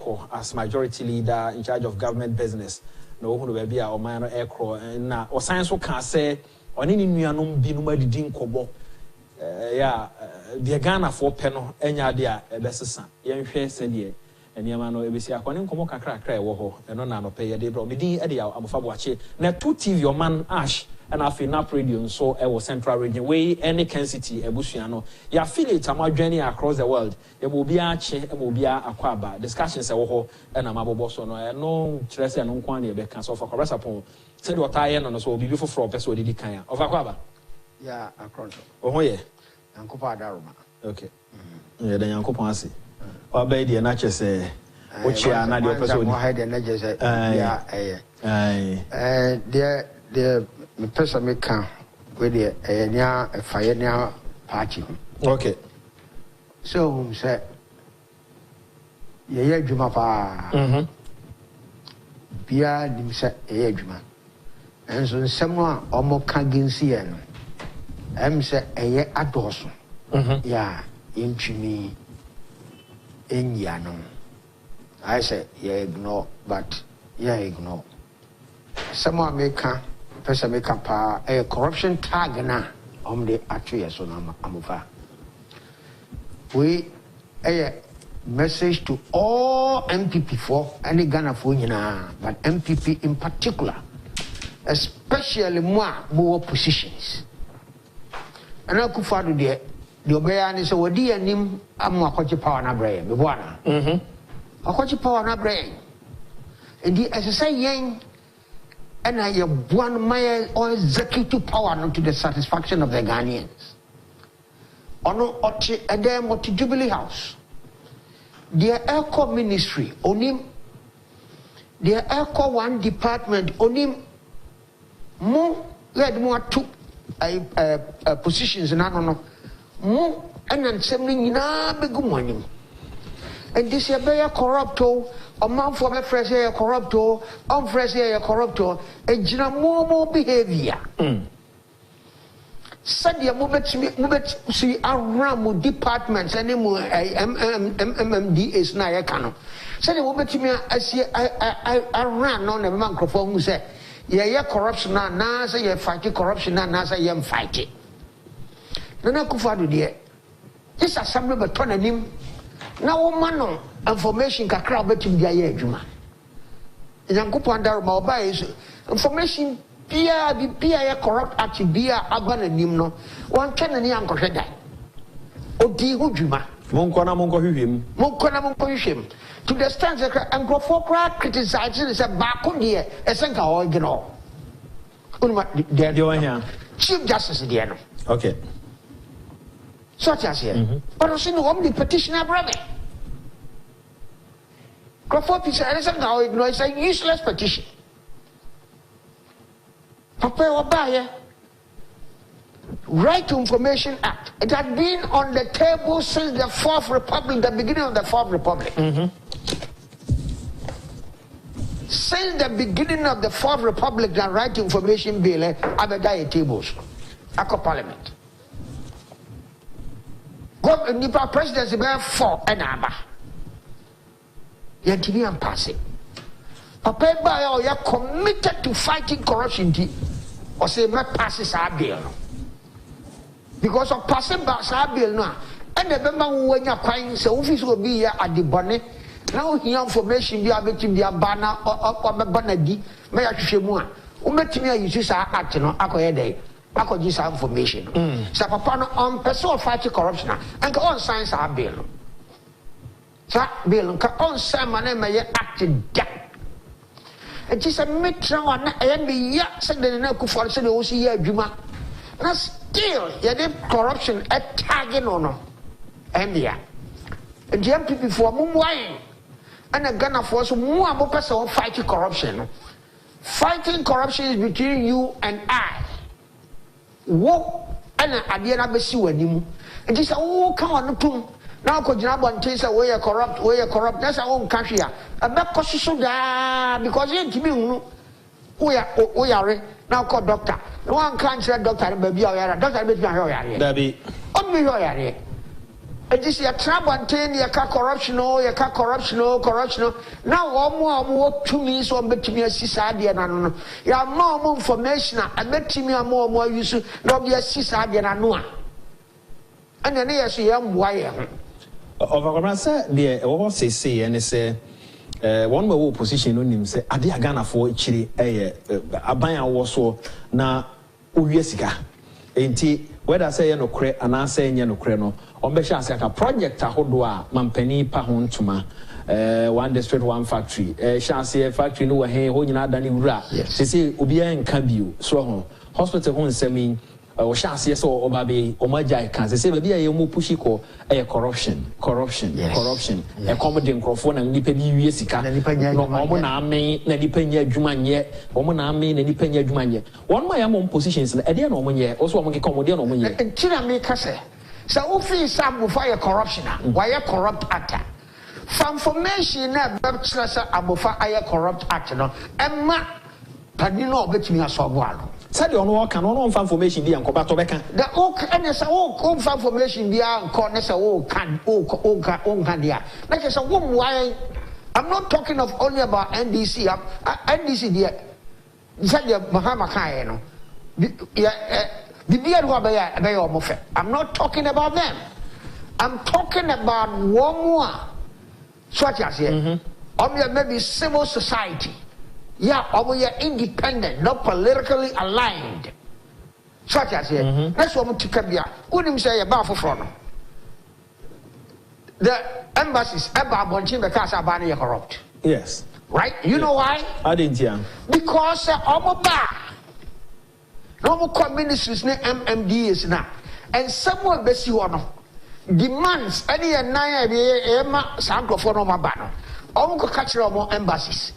Echo as majority leader in charge of government business. No who will be our minor aircraft and now or science can say on any new binuma didn't kobo. Yeah, the Ghana for penno, any idea, a best son. Young share said ye, and Yamano Ebisia, Conin Comoca crack, and no pay a day, bro. Midi, Eddie, I'm a fabuache. Now 2 TV, your man Ash. And I feel not radio so our central region way any City a Bushiano. You affiliate a journey across the world. It will be a che, it will be a aquaba discussions and a mabo so no stress and no quantity be cancel for correspond. Said what I and so be before for episode did kind of aquaba. Yeah, across. Oh, yeah, Uncle Daruma. Okay, yeah, then Uncle Pansy. Or baby, and I just say, which you are not your episode. Head and edges. The person may come with a fire now party. Okay. So, said, yeah, Jumapa. Pia dimsa Juma. And so someone almost can't see it. Say a adosu. Yeah, into me in Yano. I say, yeah, ignore, but yeah, ignore. Someone may come. Person make up a corruption tag na the actually so amufa. We a message to all MPP for any Ghana for but MPP in particular, especially more positions. And I could follow the Obeyan is a wadi and him I'm a coach power na brain, the one. A coach power na brain. And as I say, yang. And I have one my or executive power not to the satisfaction of the Ghanaians. Ono oti edem oti Jubilee House. Their Eco Ministry onim. Their Eco one department onim. Mo led more two positions in no. Mo and then sending na begumwanim. And this is very corrupt. Omanfm fresh air corrupt, fresh air corrupt, and more behavior. Said your movement see around departments anymore. MMD is now canon. Said the movement to me, I see I ran on a microphone who said, yeah, corruption now, say you're fighting corruption now, say you're fighting. No, no, Kufadu, dear. This assembly but turn him. Now, man, information can crowd between the Ayajuma. Yankupo Daruma buys information. Pia corrupt actually be a abandoned nimno. One can any uncle head. Odi Hujuma. Monkona Monko him. To the stand and go for crack criticizing is a back here, a senka original. Chief Justice Diano. Okay. Such as here. But I see no only petitioner brother. Crawford is a useless petition. Papa Obaya, Right to Information Act. It had been on the table since the Fourth Republic, the beginning of the Fourth Republic. Since the beginning of the Fourth Republic, the Right to Information Bill, Abedai tables, Ako Parliament. Nipa presidency be 4 and aba. Yantini am passing. Papa ba ya committed to fighting corruption or say me passes our bill. Because of passing back our bill now. And the member who when you crying say office will be here at the bonnet. Now here information be able to be a banner or banner di me ya hwehwe mu a. Wo metimi use sa act no akoye dey. I could use information. So, Papa, on person fighting corruption and go on science our bill. So, bill, on some money may acted that. It is a metro on a said the Naku for the OCA Juma. Now, still, you did corruption at tagging on India. And the MPP for Mumbai and a Ghana force more person fighting corruption. Fighting corruption is between you and I. Wo ana ade na besi wanimu nti say wo ka wono tum na ko gina bonte say we corrupt na say wo nka hwe a be kososo da because you ntimi hunu wo yare na ko doctor no one can say doctor be bi o yare doctor be bi o yare dabi o bi o yare It is your trouble and ten, your corruption, your corruption. Now, more to me, so I'm betting me a society and I know. You have more information, I bet me more use, not be a society and I know. And then I see I'm wire. Over the overseas say, and say, one more position on him say, Adia Ghana for Chile, a buyer was so now, Uyesica. Ain't he? Whether I say no cre and I say no creno, on Besha say a project a hodua, Mampeni Pahontuma, one district, one factory, shall say a factory no hey, holding out Danny Ra. Yes, they say Ubia and Cabu, so hospital home semi, or shall say so, or baby, or my jai can say, maybe a more pushiko, a corruption, a comedy microphone and Nipeni Yesica, no woman army, Nadipenia Jumanye, woman army, Nadipenia Jumanye. One my own positions, and then on ye, also among a comedian on ye. And Tina make us say, so if some will fire corruption, why a corrupt actor? From formation, Abufa, I corrupt actor, and Ma Padino bet me a software. Said on work and on information be and Cobatobeka. The oak and as a oak information be a corners a oak can like as a woman. Why I'm not talking of only about NDC. NDC dear. Said Mahama Kayano. The beard who I'm not talking about them. I'm talking about one more. Such as here. Maybe civil society. Yeah, we are independent, not politically aligned. Such as here. That's what we took up here. Wouldn't say about for front. The embassies, about Bonchim, because Abani are corrupt. Yes. Right? You know why? I didn't hear. Because no more ministries, MMD is now. And someone besi one demands any and Emma Sankophone my banner. Almost catch more embassies.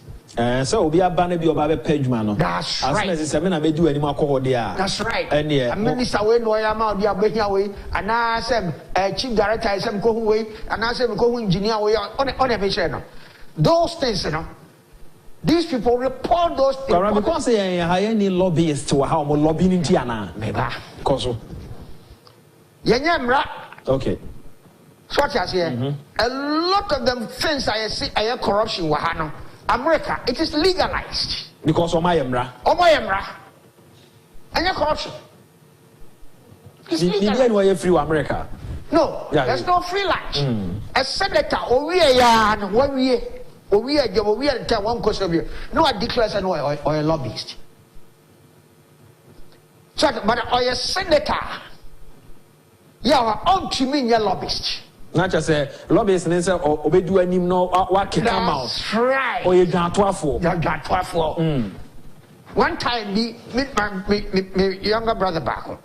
So we are banning your Baby page man. That's right. As I may do any more there. That's right. And yeah, Minister way no amount they are breaking away, and I said chief director is some go away, and I said go engineer way on a vision. Those things, you know. These people report those things. Because they are any lobbyists to how more lobbying in Tiana. Maybe. Koso. Yanyamra. Okay. Such as here. A lot of them things I see are corruption. Wahano. America, it is legalized. Because of my emra. And your corruption. It's legalized. Free America. No, there's no free lunch. A senator, or we are 1 year, or we are tell one question. No, I declare an or a lobbyist. So, but or a senator, you are on to me, your lobbyist. Not just a lobbyist and say, or we do any no what can come out. That's right. Or you got 12. One time, me younger brother back home.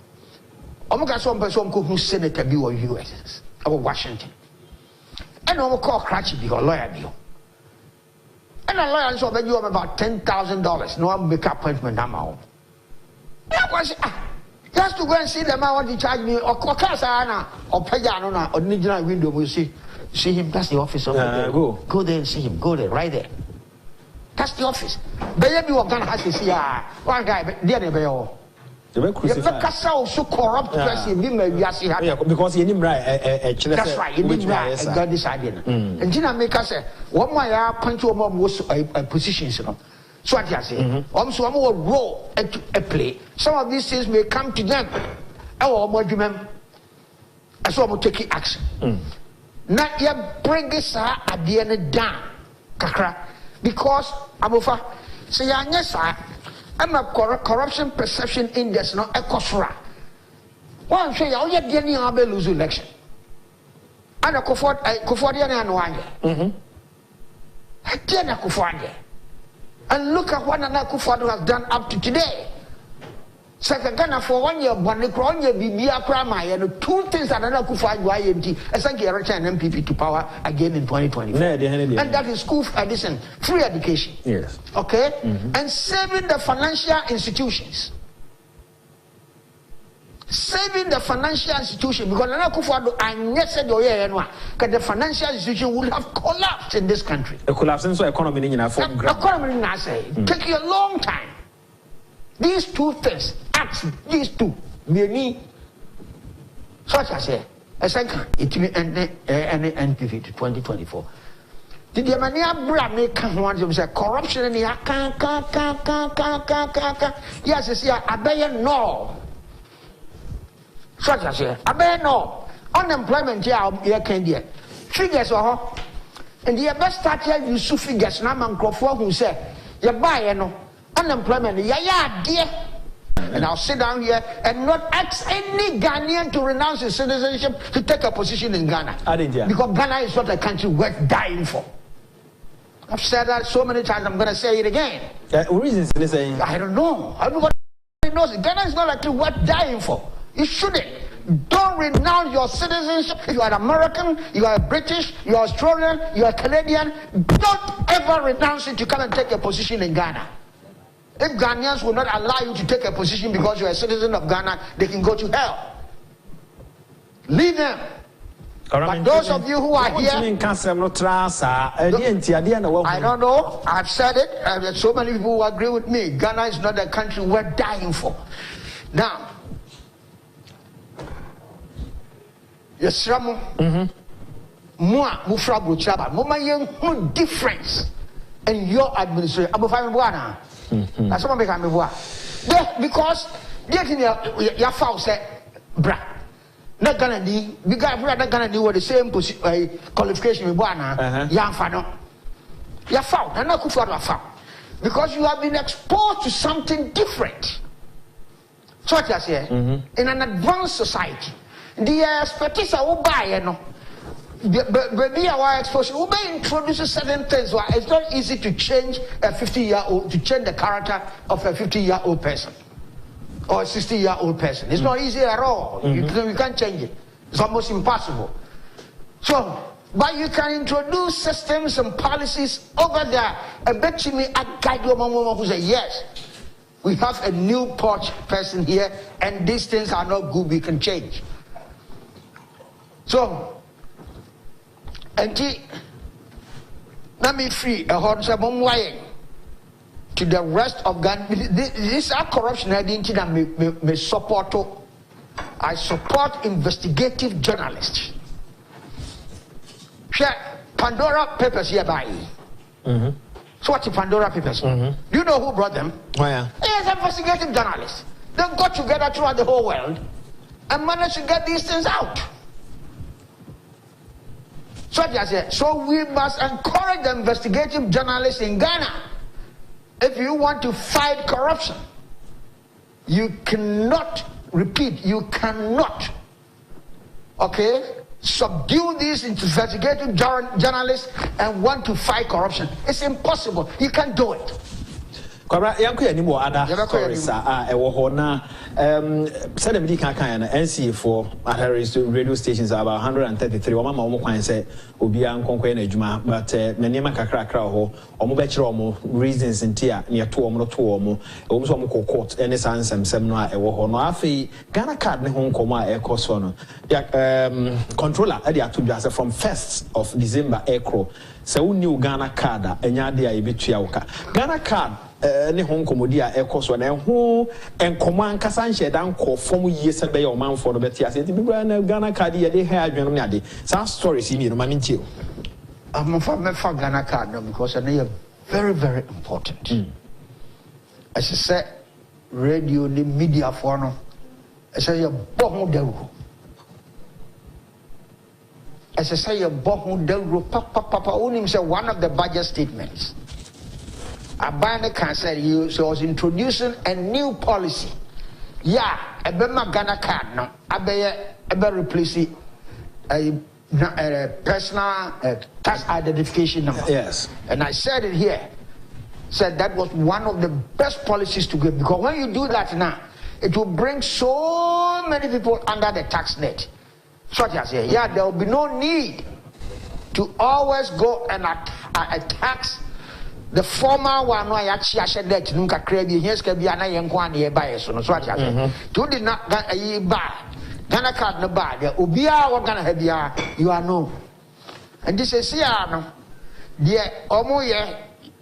I'm got some person who senator be or US or Washington. And I'm call Cratchy because lawyer be. And a lawyer so you have about $10,000. No one make appointment I'm home. That was just to go and see the man what he charge me or Casana or Payano or Nijana window will see him. That's the office of go there and see him. Go there, right there. That's the office. Baby what gonna have to see one guy there so corrupt person because he didn't right. That's right, he didn't right. I got this idea. And Gina make us say one my punch over most positions, you know. So what you say? Also, I'm more role a play. Some of these things may come to them. Our argument. I saw them taking action. Not yet bring this at the end down, kakra, because I'm over. Say, yes, I'm a corruption perception index, not a COSRA. One say, oh, yet Jenny Abe lose election. And a Kofordian and one. Jenna Kofordia. And look at what Anakufodo has done up to today. Sakagana for 1 year, Bonnicronia, Bibia Prama, and 2 things that Anakufodo YMT, as I get an MPP to power again in 2024. And that is school addition, free education. Yes. Okay? And saving the financial institutions. Saving the financial institution because Anakufodo and yes said because the financial institution would have collapsed in this country. The collapsing so economy in a form. Economy in a say take you a long time. These 2 things, acts, these 2, me such as say a second, it will end NPV to 2024. Did the mania brand come once of say corruption and ya yes, it's here, I bear no. Such as here, I bear no. Unemployment here can be figures or and the best start here you see figures now man who say you buy no unemployment yeah dear. And I'll sit down here and not ask any Ghanaian to renounce his citizenship to take a position in Ghana. Because Ghana is not a country worth dying for. I've said that so many times, I'm going to say it again. Reasons they're saying? I don't know. Everybody knows it. Ghana is not a country worth dying for. You shouldn't. Don't renounce your citizenship. If you are American, you are British, you are Australian, you are Canadian, don't ever renounce it to come and take a position in Ghana. If Ghanaians will not allow you to take a position because you're a citizen of Ghana, they can go to hell. Leave them. But those of you who are here, I don't know. I've said it. There's so many people who agree with me. Ghana is not a country worth dying for. Now, yes, Ramo. Moi, Mufra Buchaba, Moma young difference in your administration. That's what make me work. Because your foul said, bra. Not gonna need, because we're not gonna do what the same qualification with one, young fano. You're foul, and not for a foul. Because you have been exposed to something different. So what I say, in an advanced society, the expertise I will buy, you know. Baby, our exposure will be introducing certain things. Where it's not easy to change a 50-year-old, to change the character of a 50-year-old person or a 60-year-old person. It's not easy at all. You can't change it. It's almost impossible. So, but you can introduce systems and policies over there. And bet you me, I guide you who say yes. We have a new porch person here, and these things are not good. We can change. So. And let me free a horse to the rest of Ghana. This is corruption. I didn't me support. I support investigative journalists. Share Pandora Papers hereby. So what's the Pandora Papers? Do you know who brought them? Oh, yeah. Yes, investigative journalists. They got together throughout the whole world and managed to get these things out. So we must encourage the investigative journalists in Ghana. If you want to fight corruption, you cannot, repeat, you cannot, subdue these investigative journalists and want to fight corruption. It's impossible. You can't do it. Kwabra yanku ani mo ada stories ewo ho na said me kan kan na NC for radio stations about 133 o mama o kwan say obia nkonkwe na adwuma but menema kakra ho o mo be kire o mo reasons ntia na to o mo to o mo o mo so mo court any sansem no a ewo ho no afi Ghana card ne ho nkomo a ekoso no controller e dey atodwa from 1st of December ekro say woni Ghana card enya de a yebetua wo ka Ghana card ne ho nkomodi a ekoso na ho enkomo ankasa nhye dan ko fom yie se be ye omanfo no beti ase ti bibra na Ghana card ye de ha adweno ne ade some stories mi no ma ntie I'm for Ghana card no because they are very very important. As I said, radio the media for no as I say bohu dewo as I say bohu dewo papa onim say one of the budget statements Abane can say he was introducing a new policy. Yeah, a Ghana card no, a replace it a personal tax identification number. Yes. And I said it here. Said that was one of the best policies to give because when you do that now, it will bring so many people under the tax net. So I say, yeah, there will be no need to always go and tax the former one who actually said that nunca create here's can be another young one nearby. So what I say, to did not buy Ghana card no buy the Ubia or Ghana have you are no. And this is no, dear Omo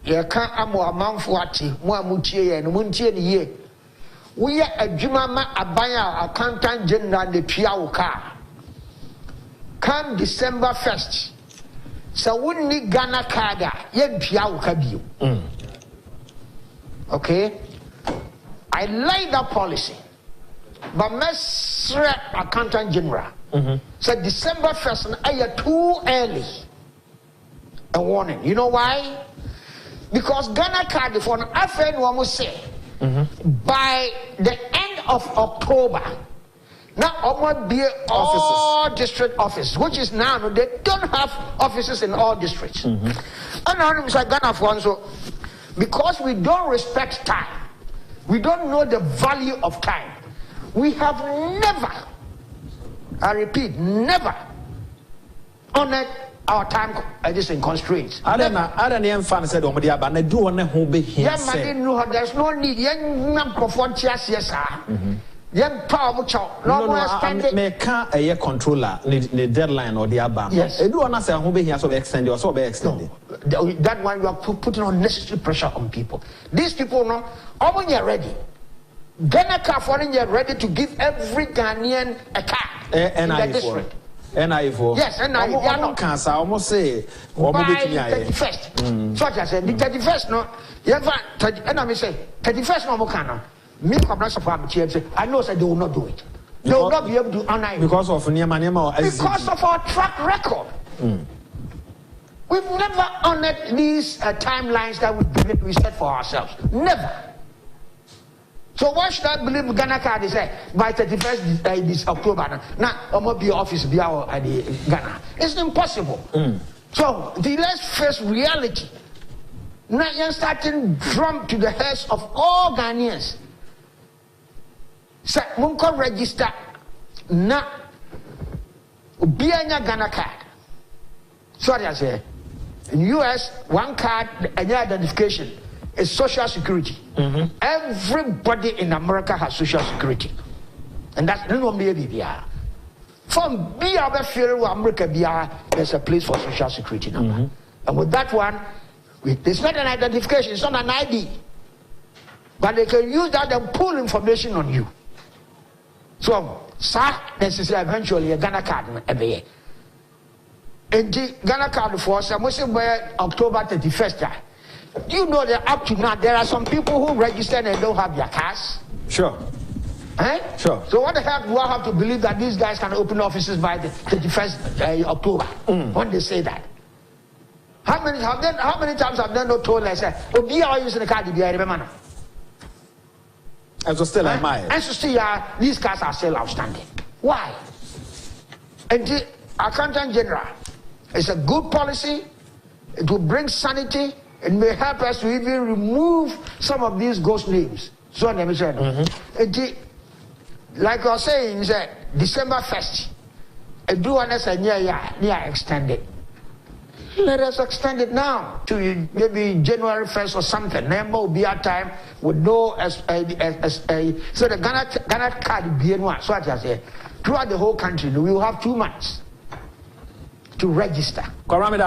ye can't amo a man for what Muamuchi and Munchi ye. We are a Jumama Abaya accountant general the Piao car. come December 1st. So we need Ghana card. Okay? I like that policy. But Mr. Accountant General said December 1st, I too early. A warning. You know why? Because Ghana card for an FN one say by the end of October, now almost be all district offices, which is now they don't have offices in all districts. And I'm like Ghana for so because we don't respect time, we don't know the value of time. We have never, I repeat, never honored our time constraints. I don't know. Fan said, "Oh, but I do want to hold here." There's no need. Make a controller the deadline or the abam. Yes. I do want to say, "Who be here so be extended or so be extended." That one you are putting unnecessary pressure on people. These people know, when you're ready. Ghana car foreign, you're ready to give every Ghanaian a car in the district. NI4. Yes, NI. They are not cancer. Almost say by 31st. So I said the 31st no. You ever? And I say 31st no more can. Me come not support me. I know that they will not do it. They will not be able to honor it because of Niama. Because of our track record. We've never honored these timelines that we set for ourselves. Never. So why should I believe Ghana card is by 31st this October? Now, I'm going to be office be our Ghana. It's impossible. So let's face reality. Now you're starting drum to the heads of all Ghanaians. So Munko register na be a Ghana card. Sorry, I say in US one card and identification. Is social security. Everybody in America has social security, and that's no baby. From America, there's a place for social security number, and with that one, it's not an identification, it's not an ID, but they can use that and pull information on you. So, sir, necessarily eventually a Ghana card every year. And the Ghana card for us, October 31st. You know that up to now there are some people who register and don't have their cars. Sure. Sure. So what the hell do I have to believe that these guys can open offices by the 31st October when they say that? How many times have they not told us that we are using the card to be a remember? And so still am I. And so still these cars are still outstanding. Why? And the Accountant General, it's a good policy. It will bring sanity. It may help us to even remove some of these ghost names. So let me say, like I was saying, December 1st, I do understand near extended. Let us extend it now to maybe January 1st or something. There will be a time with no so the Ghana card be one. So I say, throughout the whole country, we will have 2 months to register. Very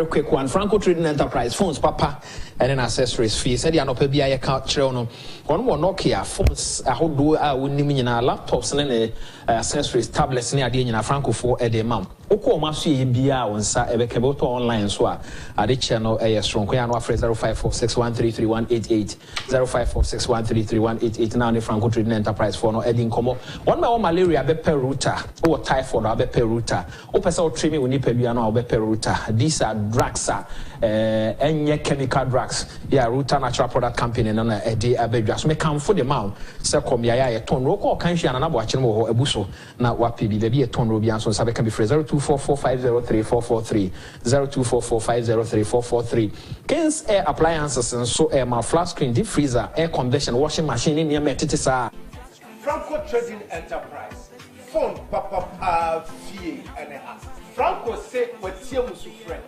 quick one. Franco Trading Enterprise phones, papa, and then accessories fees. Said, "Yano pebi aye count chrono." One more Nokia phones. I hold do laptops and accessories, tablets. Ni adi na Franco for a mom. Oko masu bia onsa ebekeboto online so a ade channel strong. Ko ya no afre 0546133188 0546133188 now the Franco Trading Enterprise for no edin komo. One my malaria be per router or typhoid or be per router. O pesa o trimi we nipa bia no be per router. These are drugs enye chemical drugs. Yeah, router natural product company na e dey abedwa. So me come for the mouth. Se kom ya ye ton ro ko kan hia na bo akene mo ho ebuso na wapi bi be ton ro bia so sabe kan be free 0244503443 0244503443 Kings Air Appliances and so air my flat screen deep freezer air condition washing machine in near metitisa Franco Trading Enterprise phone papa fee and Franco say what you musu friend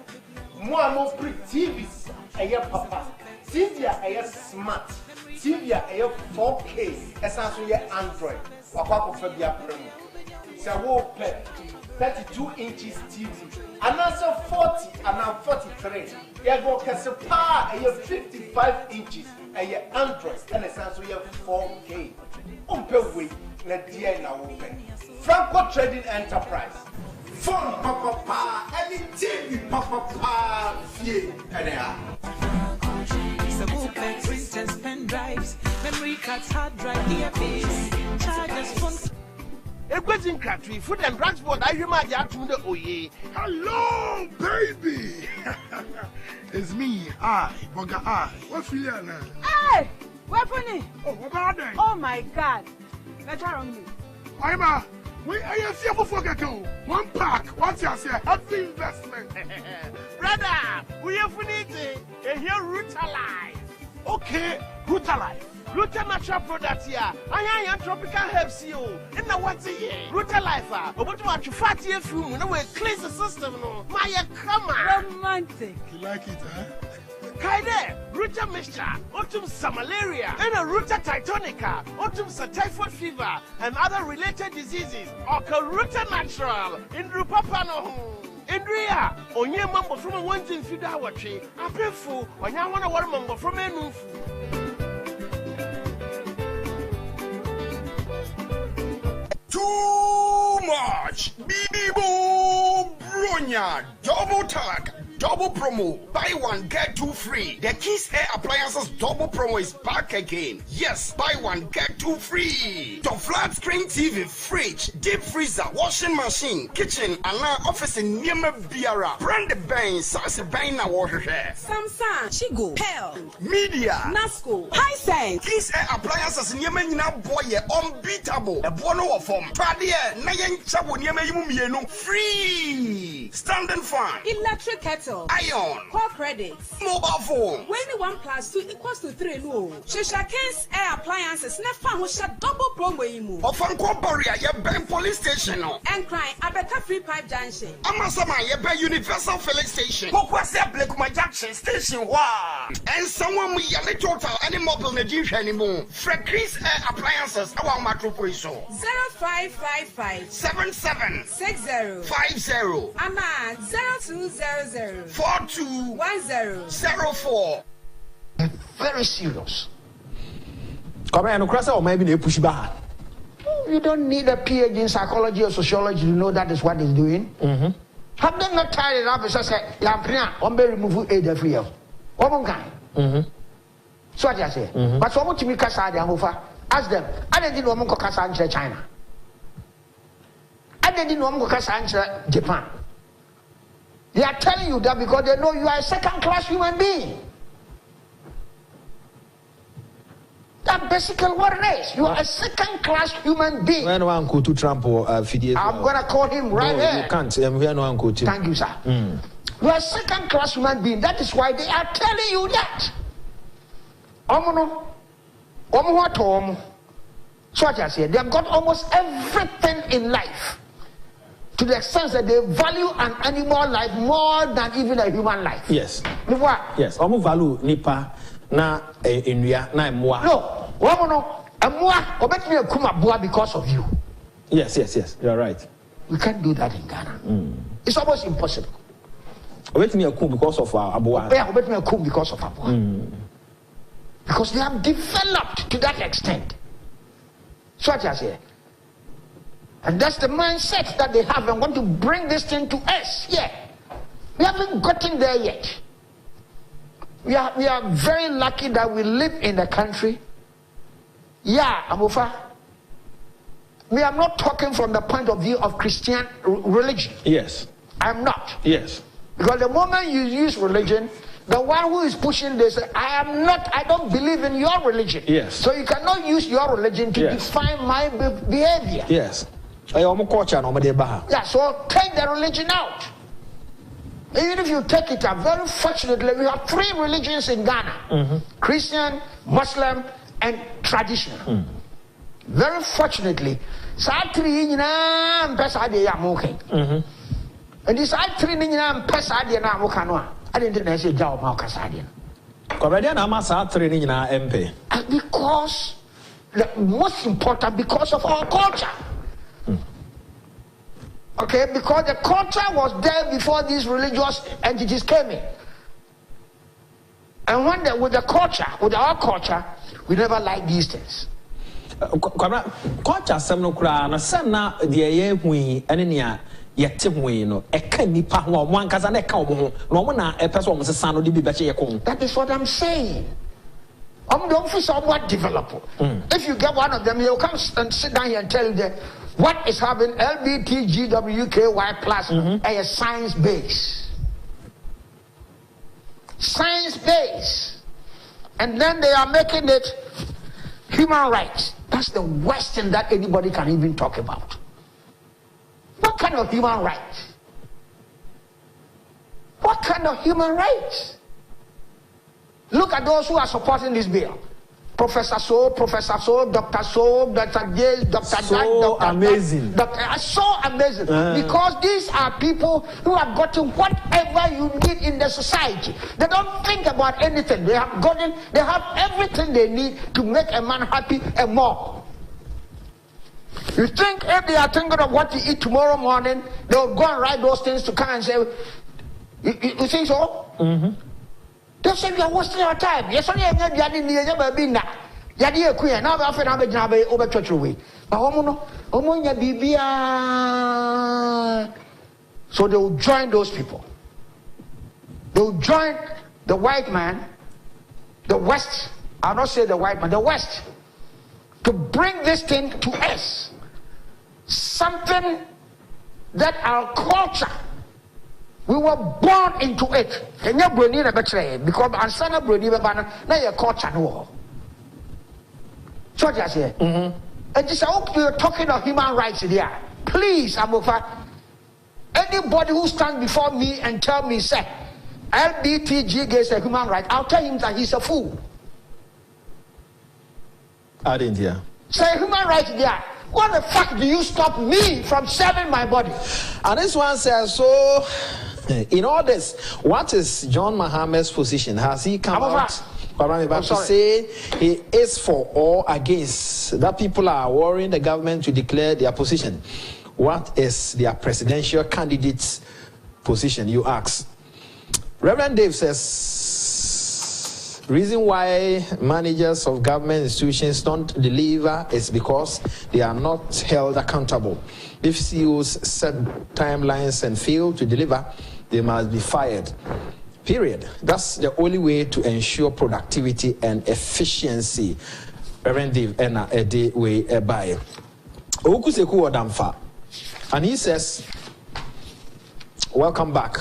mo pre TVs aye papa TV aye smart TV aye 4K essence ye Android akwa ko fa bia prem say wo pay 32 inches TV and also 40 and 43 you go kase 55 inches aye Android and essence ye 4K umpe we na dia na wo pay Franco Trading Enterprise. Phone papa, any TV papa, fee, anyhow. So booklet, printers, pen drives, memory cards, hard drive, earpiece, chargers, phone. Everything country, food and transport. I remember to the Oye. Hello, baby. It's me, Boga I. What feel you now? Hey, where funny? Oh, what about that? Oh my God, let's wrong me. I'm we are you see for one pack. What's your say? Every investment. Brother, we have finite. Here, Ruta Life. Okay, good life. Ruta natural products here. I am tropical herbs here. And now what's it? Ruta Life. About to watch fatty food. No way, cleanse the system. No, my come on. Romantic. You like it, huh? Kaide, Ruta mixture, autumn malaria, and a Ruta titonica, autumn typhoid fever, and other related diseases. Or Ruta natural in Rupapano. Indria, onye mambo from a one thing feed our tree. I pay for when I want to work mambo from a new. Too much. Bibo Bronya. Double tag. Double promo. Buy one, get two free. The Kiss Hair Appliances double promo is back again. Yes, buy one, get two free. The flat screen TV, fridge, deep freezer, washing machine, kitchen, and now office in Niema Biara. Brand the bank, Sasa Baina water hair. Samsung, Chigo, Pearl, Media, Nasco, Hisense. Kiss Hair Appliances Niema Nina Boye unbeatable. A bono of form. Tradia, Nayan Chabu Niema Yumienu. Free. Standing fan. Electric kettle. Iron. Core credits. Mobile phone. When 1 + 2 = 3 no. Shisha Kings Air Appliances never will shut double promo imu. Ofanko Barrier, your bank police station. And crying Abeka Free Pipe Junction. Amasama, your bank Universal Filling Station. Pokwase Blakuma Junction Station. Wow. And someone we yell total any mobile Nigeria anymore. Fred Chris Air Appliances, our Matropoiso. 0555 77 60 50 Ama 0200 42 10 04. Very serious. Come on, no cross or maybe they push back. You don't need a PhD in psychology or sociology to know that is what he's doing. Have they not tied it up and said, Yampina, one be remove aid every year? One kind. So what I say. But so much me Kasa, the Amofa, ask them, I didn't know Monko Kasa and China. I didn't know Monko Kasa and Japan. They are telling you that because they know you are a second-class human being. That's basically what it is. You are a second-class human being. When one go to Trump or Fidel, I'm going to call him right here. You can't. We no one go to. Thank you, sir. You are a second-class human being. That is why they are telling you that. So what I say, they have got almost everything in life. To the extent that they value an animal life more than even a human life. Yes. What? Yes. Omo value nipa na enua na emwa. No. Woman, emwa obet me kuma bua because of you. Yes. You are right. We can't do that in Ghana. It's almost impossible. Obet me kum because of abua. Yeah, obet me kum because of abua. Because they have developed to that extent. So what I say. And that's the mindset that they have and want to bring this thing to us. Yeah. We haven't gotten there yet. We are very lucky that we live in the country. Yeah, Amofa. We are not talking from the point of view of Christian religion. Yes. I'm not. Yes. Because the moment you use religion, the one who is pushing this, I don't believe in your religion. Yes. So you cannot use your religion to define my behavior. Yes. Yeah, so take the religion out. Even if you take it out, very fortunately, we have 3 religions in Ghana. Christian, Muslim, and traditional. Very fortunately, and these 3 because the most important, because of our culture. Okay, because the culture was there before these religious entities came in. And with the culture, with our culture, we never liked these things. Culture some no cry, no sana the air we and any yet we no a can nipa one kazan a cow, no one a person was a son of the better. That is what I'm saying. Don't for somewhat developer. If you get one of them, he'll come and sit down here and tell you that what is happening LBTGWKY plus a science base. Science base. And then they are making it human rights. That's the worst thing that anybody can even talk about. What kind of human rights? What kind of human rights? Look at those who are supporting this bill. Professor So, Dr. So, Dr. J, Dr. So Dr. amazing. So amazing. Because these are people who have gotten whatever you need in the society. They don't think about anything. They have everything they need to make a man happy and more. You think if they are thinking of what to eat tomorrow morning, they'll go and write those things to come and say, you think so? They say you are wasting your time. Yes, only I'm not getting the Yabina. Yadia Queen, now I've been over church away. Omonia Bibia. So they will join those people. They will join the white man, the West. I'll not say the white man, the West, to bring this thing to us. Something that our culture, we were born into it. And you're born in a better because I'm son of Brody, now you're culture no. So just here. And just hope you're talking of human rights here. Please, I'm over. Anybody who stands before me and tell me, say, LBTG is a human right, I'll tell him that he's a fool. I didn't hear. Say human rights there. What the fuck do you stop me from serving my body? And this one says, so in all this, what is John Mahama's position? Has he come out to say he is for or against? That people are worrying the government to declare their position. What is their presidential candidate's position, you ask? Reverend Dave says, reason why managers of government institutions don't deliver is because they are not held accountable. If CEOs set timelines and fail to deliver, they must be fired. Period. That's the only way to ensure productivity and efficiency. Reverend Dave Ena Ede way by Okuseku Odamfa. And he says, welcome back.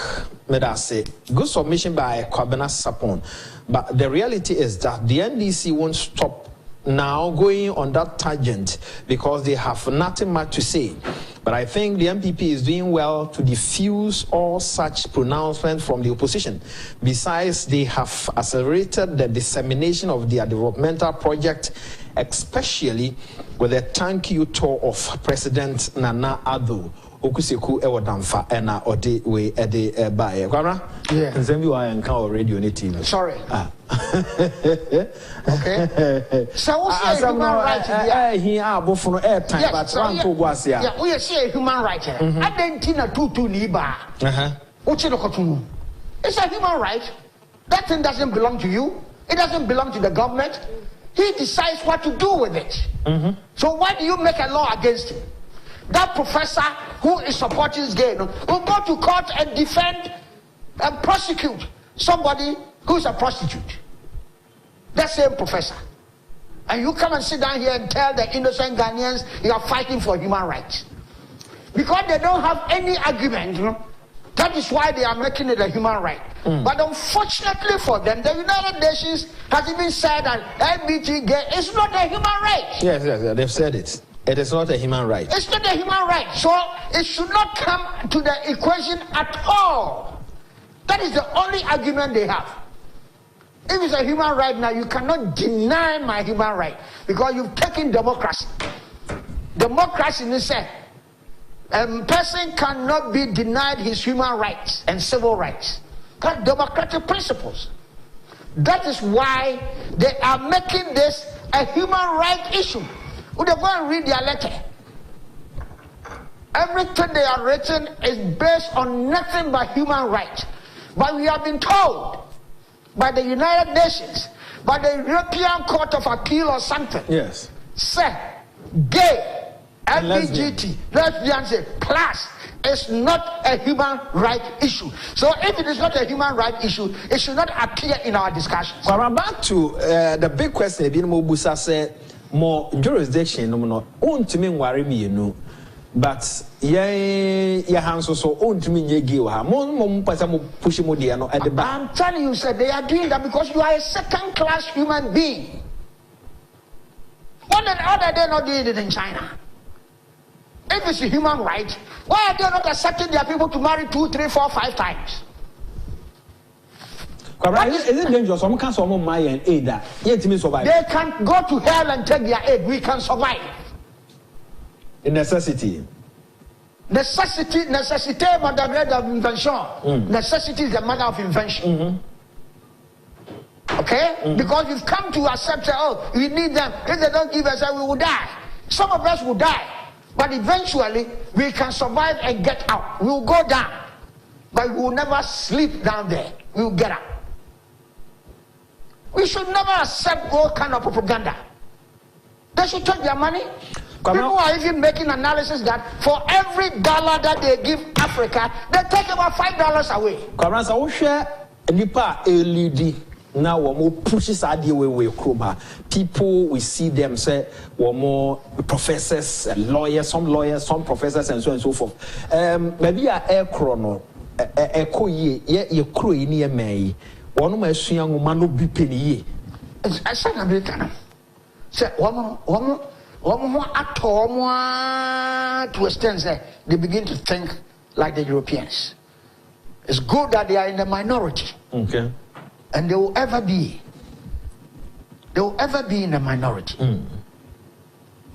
Medase. Good submission by Kwabena Sapon. But the reality is that the NDC won't stop now going on that tangent because they have nothing much to say. But I think the MPP is doing well to diffuse all such pronouncements from the opposition. Besides, they have accelerated the dissemination of their developmental project, especially with the thank you tour of President Nana Addo. Okuseku Ewadamfa ena ode we ede bae. Kwamra? Yeah. Nzembi wa enka radio ne TV. Sorry. Okay. So what's a human right there? He abofuno airtime but one to go yeah, we say human right. Adentina tutu liba. Uchi no kotunu. It's a human right. That thing doesn't belong to you. It doesn't belong to the government. He decides what to do with it. So why do you make a law against him? That professor who is supporting this game will go to court and defend and prosecute somebody who is a prostitute. That same professor. And you come and sit down here and tell the innocent Ghanaians you are fighting for human rights. Because they don't have any argument, that is why they are making it a human right. But unfortunately for them, the United Nations has even said that LBT is not a human right. Yes, they've said it. It is not a human right. It's not a human right. So it should not come to the equation at all. That is the only argument they have. If it's a human right now, you cannot deny my human right because you've taken democracy. Democracy is a person cannot be denied his human rights and civil rights. That's democratic principles. That is why they are making this a human right issue. Would they go and read their letter? Everything they are written is based on nothing but human rights. But we have been told by the United Nations, by the European Court of Appeal or something, yes, say gay, LGBT, lesbians, class is not a human right issue. So if it is not a human right issue, it should not appear in our discussions. Well, I'm back to the big question. Busa said more jurisdiction. No, own to me worry me, you know. But yeah, hands so own to me, you pushing at the back. I'm telling you, sir, they are doing that because you are a second-class human being. What are they not doing it in China? If it's a human right, why are they not accepting their people to marry 2, 3, 4, 5 times? Is it dangerous? Some can some my and aid that yet to me survive. They can go to hell and take their aid. We can survive. A necessity. Necessity, mother of invention. Necessity is the mother of invention. Okay? Because we've come to accept, oh, we need them. If they don't give us, we will die. Some of us will die. But eventually, we can survive and get out. We will go down. But we will never sleep down there. We will get out. We should never accept all kind of propaganda. They should take their money. People are even making analysis that for every $1 that they give Africa, they take about $5 away. Now we're more pushes idea way people we see them say we're more professors and lawyers, some professors and so on and so forth. Maybe a air chrono echo ye crew in ye may one of my young man no be penny. I said American. Say one more at home to extend they begin to think like the Europeans. It's good that they are in the minority. Okay. And they will ever be in a minority.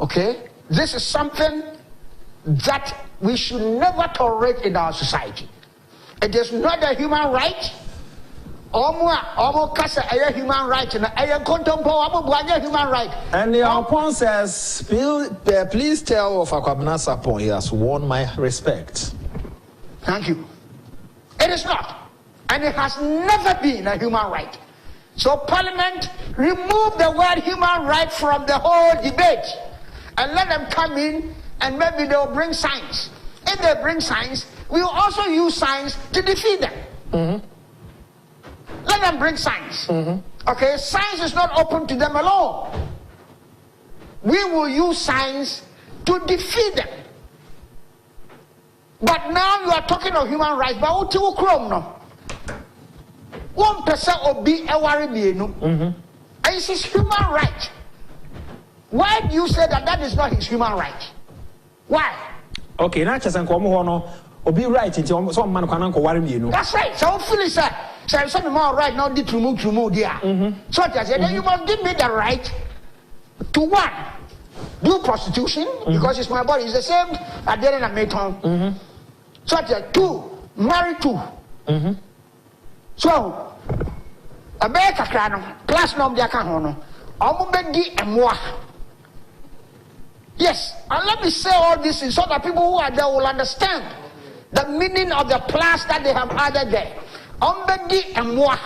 Okay? This is something that we should never tolerate in our society. It is not a human right. Almost a human right and a contemporary human right. And the opponent says, please tell of Akwabena Sapon, he has won my respect. Thank you. It is not. And it has never been a human right. So Parliament remove the word human right from the whole debate and let them come in and maybe they'll bring science. If they bring science, we will also use science to defeat them. Let them bring science. Okay, science is not open to them alone. We will use science to defeat them. But now you are talking of human rights, but what you chrome no? 1% of be a worry me, no. And it's his human right. Why do you say that is not his human right? Why? Okay, now just come on, or be right into some man can worry me, no. That's right. So Phyllis said, something more right now, did to move, dear. So I said, then you must give me the right to one, do prostitution, because it's my body, it's the same at the end of Mayton. So I said, 2, marry 2. So, America class nom dia kan ho no. Omubedi emwa. Yes, and let me say all this so that people who are there will understand the meaning of the class that they have added there. Omubedi emwa.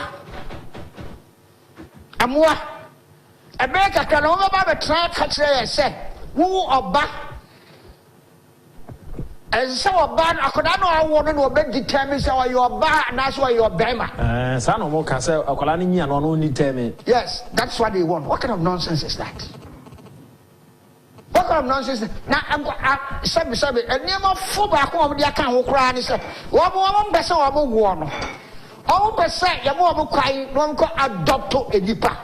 America can over ba try catch say who oba. And so bad, I could not know I want to be determined so you're bad and that's why you're Bema. Son of more can say, Okolani and only tell me. Yes, that's what they want. What kind of nonsense is that? What kind of nonsense? Now, I'm sorry, a name of football, the account who cry and say, one person or more. All percent, you more crying, one could adopt a deeper.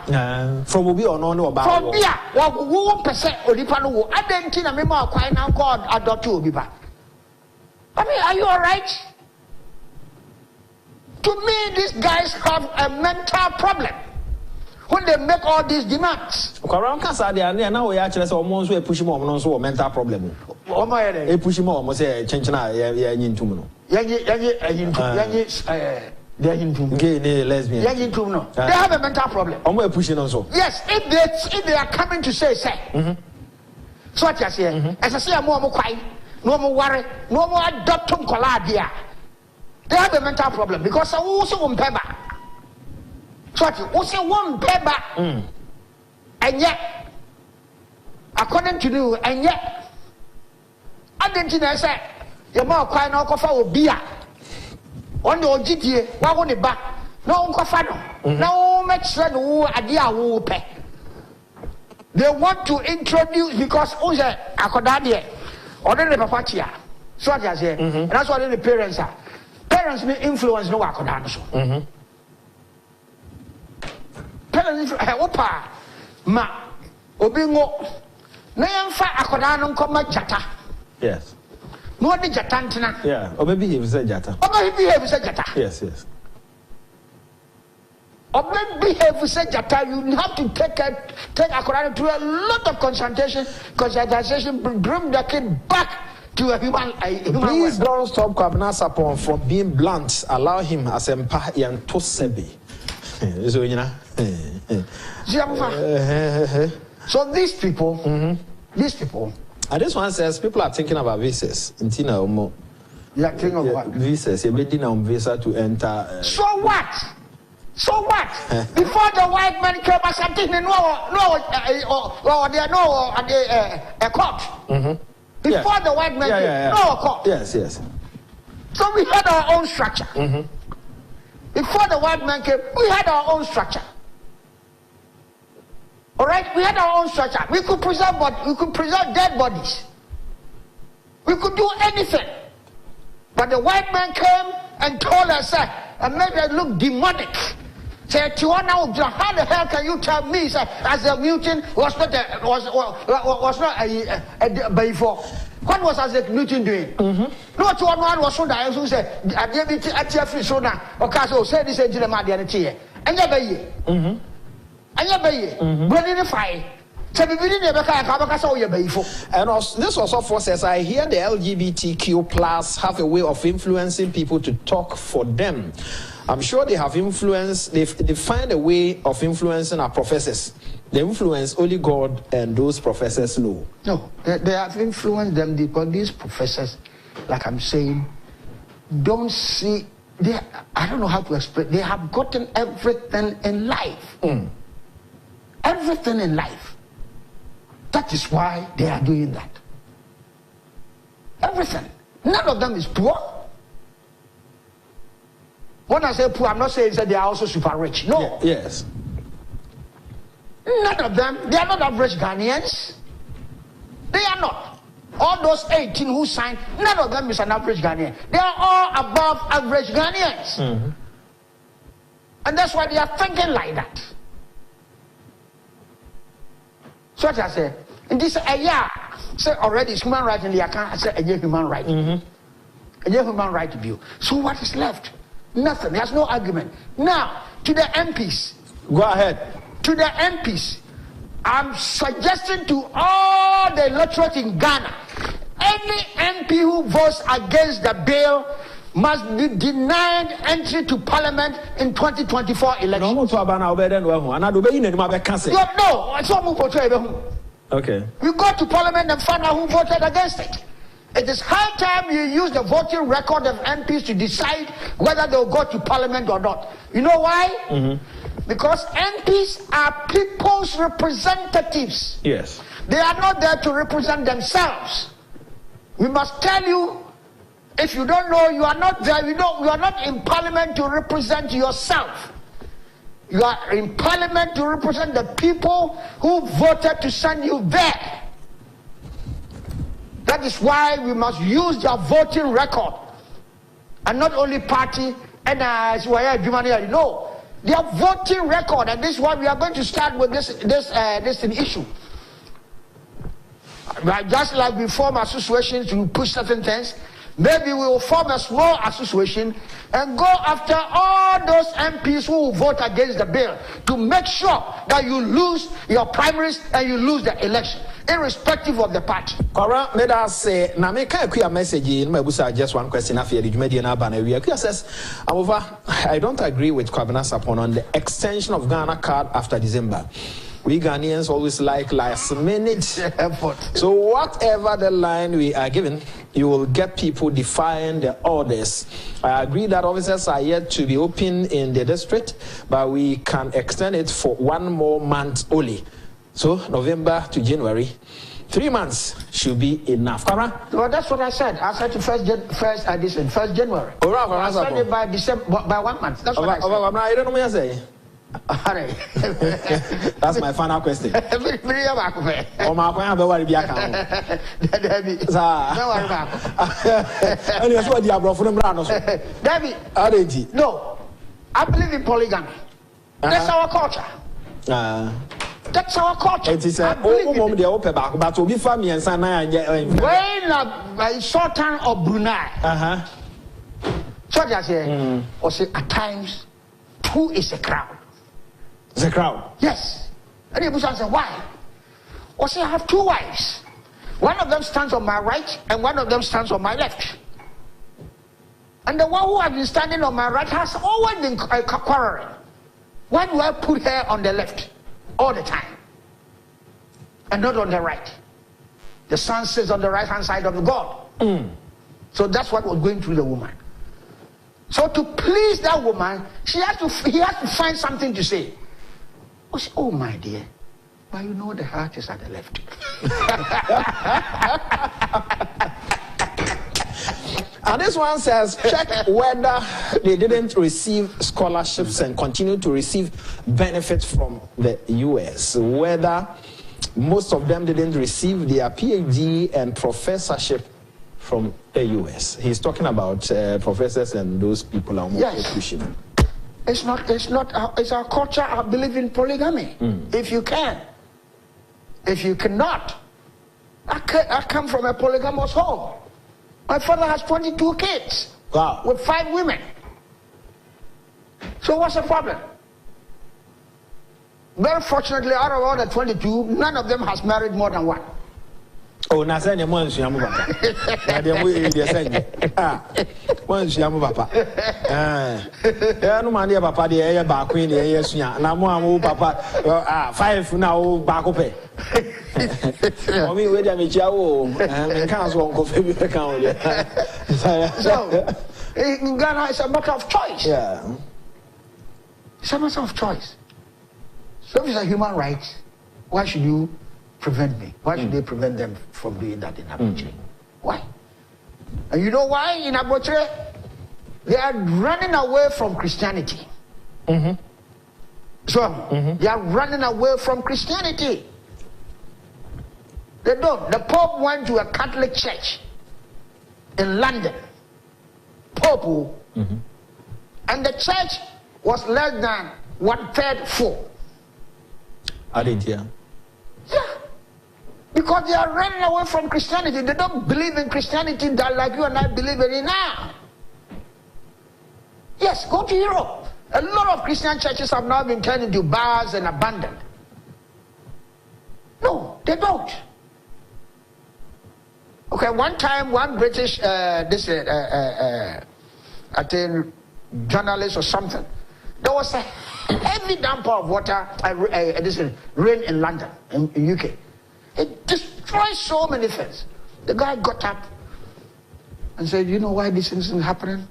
From will be or no about. From here, 1% or deeper. I didn't think a member crying now called adopt a deeper. I mean, are you all right? To me, these guys have a mental problem when they make all these demands. Around Casa, they are now we actually almost push more on also a mental problem. Oh, my, they push more, must say, change now, yeah, into they're into gay, lesbian. They have a mental problem. I'm pushing also. Yes, if they are coming to say, so what you say, as I say, I'm more quiet. No more worry, no more adoptum coladia. They have a mental problem because I also won't pay back. So what you also won't pay back. And yet, according to you, and yet, I didn't say, your mouth crying out for beer. On the GTA, why won't it back? No, no, much said, who idea who pay. They want to introduce because Oze Akodadie or the Papatia. So I say, and that's what the parents are. Parents may influence no Akodano. Parents, Opa, Ma, Obingo, Nayamfa Akodano come Jata. Yes. No, the Jatantina. Yeah, or maybe he said Jata. Oh, maybe he said Jata. Yes, yes. Or maybe he said Jata, you have to take Akodano to a lot of concentration, bring the kid back to a human. Please don't stop Kwabena Sapon from being blunt. Allow him as empa and to sebi. So you know. So these people, and this one says people are thinking about visas. Intina Omo. Yeah, thinking of what? Visas. You're waiting on visa to enter. So what? So what? Before the white man came, I said, no, they are no a court. Before the white man came, no court. Yes, yes. So we had our own structure. Before the white man came, we had our own structure. All right, we had our own structure. We could preserve dead bodies. We could do anything. But the white man came and told us and made us look demonic. Say, how the hell can you tell me as a mutant was not a before? What was as a mutant doing? No, one was so that I said, I gave it at your free so now. Okay, so say this into the Madian chair. And you bay. And you bay. Running the fire. And also, this also forces, I hear the LGBTQ plus have a way of influencing people to talk for them. I'm sure they have influence, they find a way of influencing our professors. They influence only God and those professors know. No, they have influenced them because these professors, like I'm saying, don't see, I don't know how to explain, they have gotten everything in life. Everything in life. That is why they are doing that. Everything. None of them is poor. When I say poor, I'm not saying that they are also super rich. No. Yes. None of them. They are not average Ghanaians. They are not. All those 18 who signed, none of them is an average Ghanaian. They are all above average Ghanaians. And that's why they are thinking like that. So what I say, in this say already it's human right in the account. I say a human right. A human right view. So what is left? Nothing. There's no argument. Now to the MPs. Go ahead. To the MPs, I'm suggesting to all the electorate in Ghana, any MP who votes against the bill must be denied entry to parliament in 2024 election. No, okay. You go to parliament and find out who voted against it. It is high time you use the voting record of MPs to decide whether they'll go to parliament or not. You know why? Because MPs are people's representatives. Yes. They are not there to represent themselves. We must tell you, if you don't know, you are not there. You are not in parliament to represent yourself. You are in parliament to represent the people who voted to send you there. That is why we must use their voting record. And not only party, and no. Their voting record, and this is why we are going to start with this issue. Just like we form associations to push certain things, maybe we will form a small association and go after all those MPs who vote against the bill to make sure that you lose your primaries and you lose the election, irrespective of the party. Kora, let us say, na me can a message in my busa just one question after the media na ban we says, I don't agree with Kwabena Sapon on the extension of Ghana card after December. We Ghanaians always like last minute effort. So whatever the line we are given, you will get people defying the orders. I agree that offices are yet to be open in the district, but we can extend it for 1 more month only. So November to January, 3 months should be enough. Kara? Well, that's what I said. I said to first January. I said it by December, by 1 month. That's what I said. I don't know what you say. That's my final question. David, no, I believe in polygamy. That's our culture. That's our culture. It is a Sultan of Brunei. So I say, or say at times, two is a crowd. The crowd? Yes. And the Muslim said, why? Or say, I have two wives. One of them stands on my right, and one of them stands on my left. And the one who has been standing on my right has always been quarreling. Why do I put her on the left all the time and not on the right? The son sits on the right hand side of the God. So that's what was going through the woman. So to please that woman, he has to find something to say. Oh my dear, but you know the heart is at the left. And this one says, check whether they didn't receive scholarships and continue to receive benefits from the US. Whether most of them didn't receive their PhD and professorship from the US. He's talking about professors and those people are more pushing. It's our culture. I believe in polygamy. If you can. If you cannot. I come from a polygamous home. My father has 22 kids. Wow. With 5 women. So what's the problem? Very fortunately, out of all the 22, none of them has married more than one. Oh, na send them one shamu papa. Na dem we dey send. One shamu papa. No man dey papa dey e ba queen dey e sua. Na mo am papa 5 na o ba ko pe. Omi we dey me chia wo. Me kan so onko fe bi pe kan o dey. So, in Ghana it's a matter of choice. Yeah. It's a matter of choice. So if it's a human right, why should you prevent me? Why should they prevent them from doing that in Abuja? Why? And you know why in Abuja? They are running away from Christianity. So they are running away from Christianity. They don't. The Pope went to a Catholic church in London. Pope. And the church was less than 1/3 full. I did, yeah. Yeah. Because they are running away from Christianity. They don't believe in Christianity that like you and I believe in it now. Yes, go to Europe. A lot of Christian churches have now been turned into bars and abandoned. No, they don't. Okay, one time, one British, I think, journalist or something, there was a heavy downpour of water, rain in London, in UK. It destroyed so many things. The guy got up and said, you know why this is happening?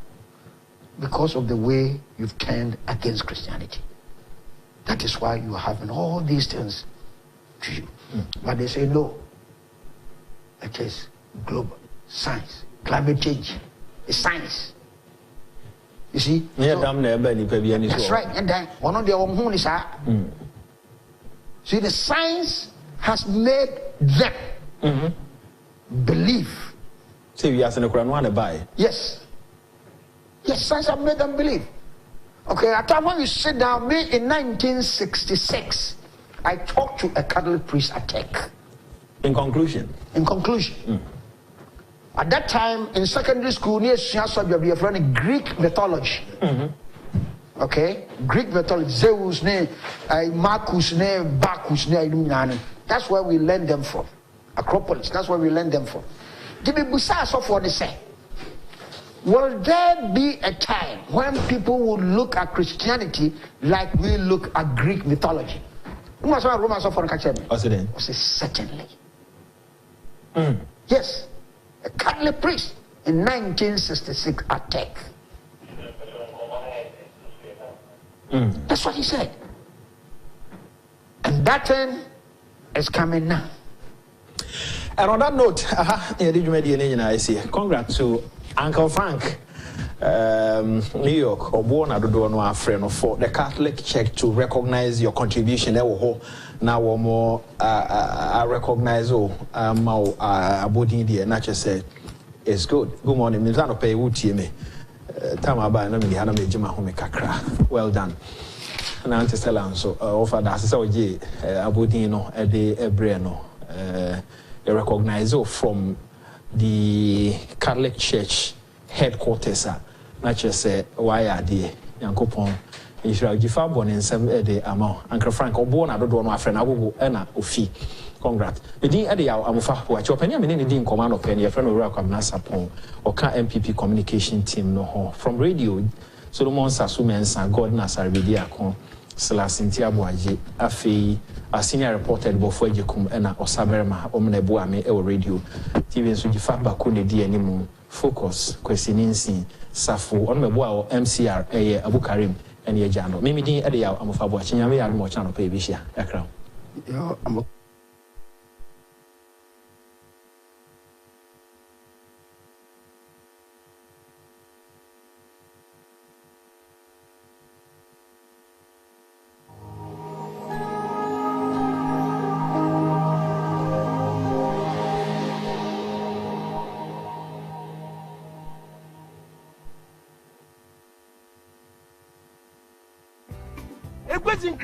Because of the way you've turned against Christianity. That is why you are having all these things to you. But they say no. It is global science, climate change. It's science. You see? Yeah, so, that's right. And then one of the see, the science has made them believe. See, we asked the Quran to buy. Yes. Yes, science has made them believe. Okay, at time when you sit down, me in 1966, I talked to a Catholic priest at Tech. In conclusion? In conclusion. At that time, in secondary school, near subject, we have learned Greek mythology. Okay? Greek mythology. Zeus, Marcus, Bacchus, that's where we learned them from. Acropolis, that's where we learned them from. Will there be a time when people will look at Christianity like we look at Greek mythology? Certainly. Yes. A Catholic priest in 1966 at Tech. That's what he said. And that thing is coming now. And on that note, congrats to Uncle Frank, New York, or born at the friend for the Catholic Church to recognize your contribution. Now, more I recognize abodin the nature said it's good. Good morning, Mizano pay wuti me. Tamaba no me hana me jima home kakra. Well done. Na antestella so offer that so je abodin no e de ebre no recognize from the Catholic Church headquarters nature say why are they yankopon Israel gifa born in some de amount Uncle Frank obo na do no afre na gogo e na ofi congrats the din e de ya amufa watch openya me ne din command of pen your friend Owura Kwamna Sapon oka MPP communication team no ho from radio Solomon Sasumensa God na Sarabedi akon Slasinti Abuaje afi a senior reporter before Jekum ena Osaberma omne buame e radio TV so gifa bako ne di animu focus kwesininsi safu on me bua MCR Abu Karim and ye jando mimi din e de ya amufa bo chinyame ya mo channel pe bishia yakra yo A question